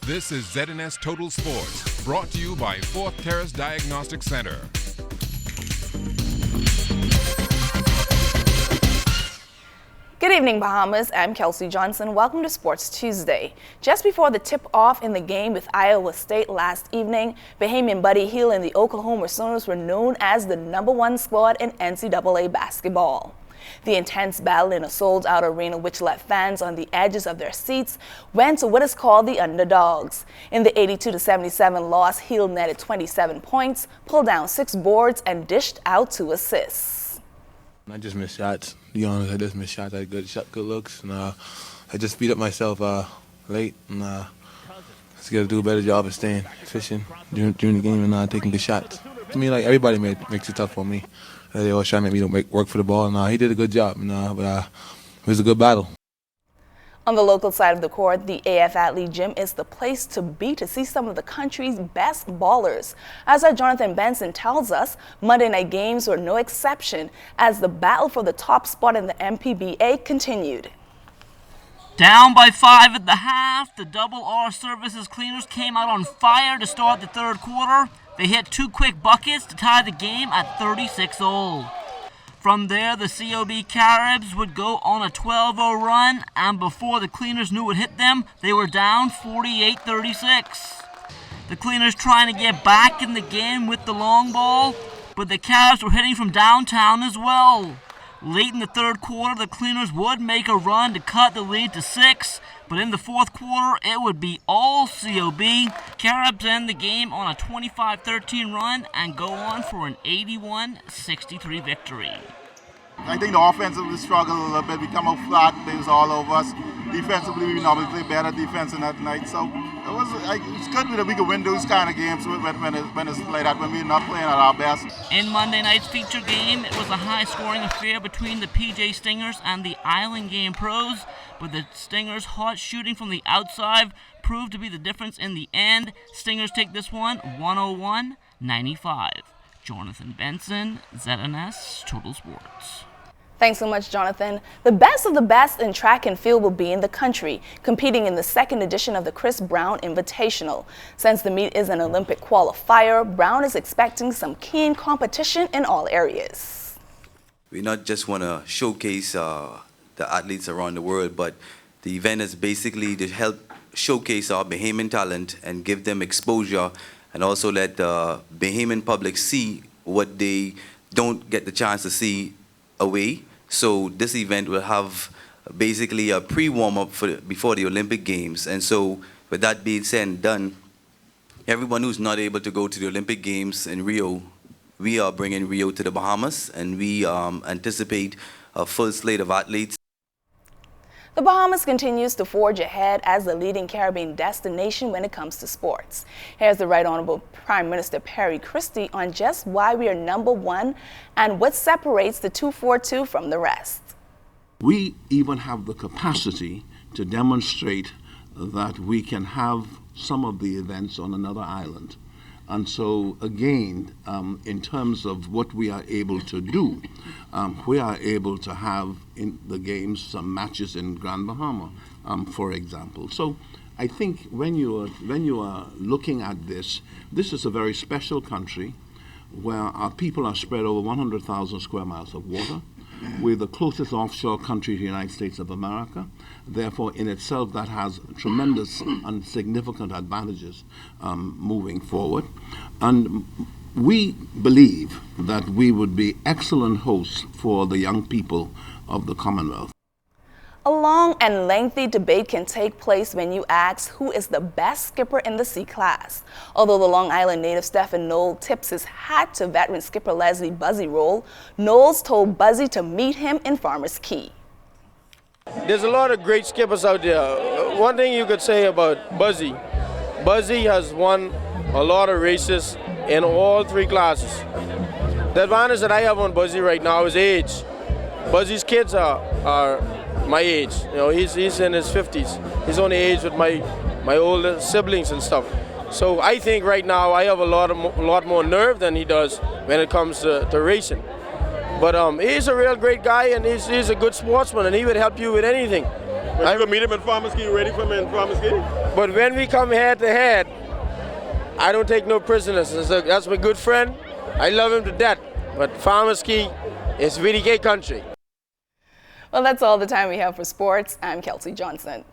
This is ZNS Total Sports, brought to you by Fourth Terrace Diagnostic Center. Good evening, Bahamas. I'm Kelsey Johnson. Welcome to Sports Tuesday. Just before the tip-off in the game with Iowa State last evening, Bahamian Buddy Hield and the Oklahoma Sooners were known as the #1 squad in NCAA basketball. The intense battle in a sold-out arena, which left fans on the edges of their seats, went to what is called the underdogs. In the 82-77 loss, Hield netted 27 points, pulled down 6 boards, and dished out 2 assists. I just missed shots. To be honest, I just missed shots. I had good looks, and I just beat up myself late, and just got to do a better job of staying efficient during the game and taking good shots. To me, like everybody makes it tough for me. They always try to make me work for the ball, and he did a good job. But it was a good battle. On the local side of the court, the AF Athlete Gym is the place to be to see some of the country's best ballers. As our Jonathan Benson tells us, Monday night games were no exception as the battle for the top spot in the MPBA continued. Down by 5 at the half, the Double R Services Cleaners came out on fire to start the third quarter. They hit 2 quick buckets to tie the game at 36-all. From there, the COB Caribs would go on a 12-0 run, and before the Cleaners knew it hit them, they were down 48-36. The Cleaners trying to get back in the game with the long ball, but the Caribs were hitting from downtown as well. Late in the third quarter, the Cleaners would make a run to cut the lead to 6, but in the fourth quarter, it would be all COB. Caribs end the game on a 25-13 run and go on for an 81-63 victory. I think the offensively struggled a little bit. We come out flat, they was all over us. Defensively, we normally play better defense in that night. So it's good that we can win those kind of games when it's like that, when we're not playing at our best. In Monday night's feature game, it was a high-scoring affair between the PJ Stingers and the Island Game Pros, but the Stingers' hot shooting from the outside proved to be the difference in the end. Stingers take this one 101-95. Jonathan Benson, ZNS Total Sports. Thanks so much, Jonathan. The best of the best in track and field will be in the country, competing in the second edition of the Chris Brown Invitational. Since the meet is an Olympic qualifier, Brown is expecting some keen competition in all areas. We not just want to showcase the athletes around the world, but the event is basically to help showcase our Bahamian talent and give them exposure, and also let the Bahamian public see what they don't get the chance to see away. So this event will have basically a pre-warm-up before the Olympic Games. And so with that being said and done, everyone who's not able to go to the Olympic Games in Rio, we are bringing Rio to the Bahamas, and we anticipate a full slate of athletes. The Bahamas continues to forge ahead as the leading Caribbean destination when it comes to sports. Here's the Right Honorable Prime Minister Perry Christie on just why we are #1 and what separates the 242 from the rest. We even have the capacity to demonstrate that we can have some of the events on another island. And so, again, in terms of what we are able to do, we are able to have in the games some matches in Grand Bahama, for example. So I think when you are looking at this is a very special country where our people are spread over 100,000 square miles of water. We're the closest offshore country to the United States of America. Therefore, in itself, that has tremendous and significant advantages moving forward. And we believe that we would be excellent hosts for the young people of the Commonwealth. A long and lengthy debate can take place when you ask who is the best skipper in the C class. Although the Long Island native Stephen Knoll tips his hat to veteran skipper Leslie Buzzy Roll, Knowles told Buzzy to meet him in Farmers Key. There's a lot of great skippers out there. One thing you could say about Buzzy has won a lot of races in all 3 classes. The advantage that I have on Buzzy right now is age. Buzzy's kids are my age. You know, he's in his 50s. He's on the age with my older siblings and stuff. So I think right now I have a lot more nerve than he does when it comes to racing. But he's a real great guy, and he's a good sportsman, and he would help you with anything. But you gonna meet him in Farmers Key, ready for him in Farmers Key? But when we come head to head, I don't take no prisoners. That's my good friend. I love him to death. But Farmers Key is VDK country. Well, that's all the time we have for sports. I'm Kelsey Johnson.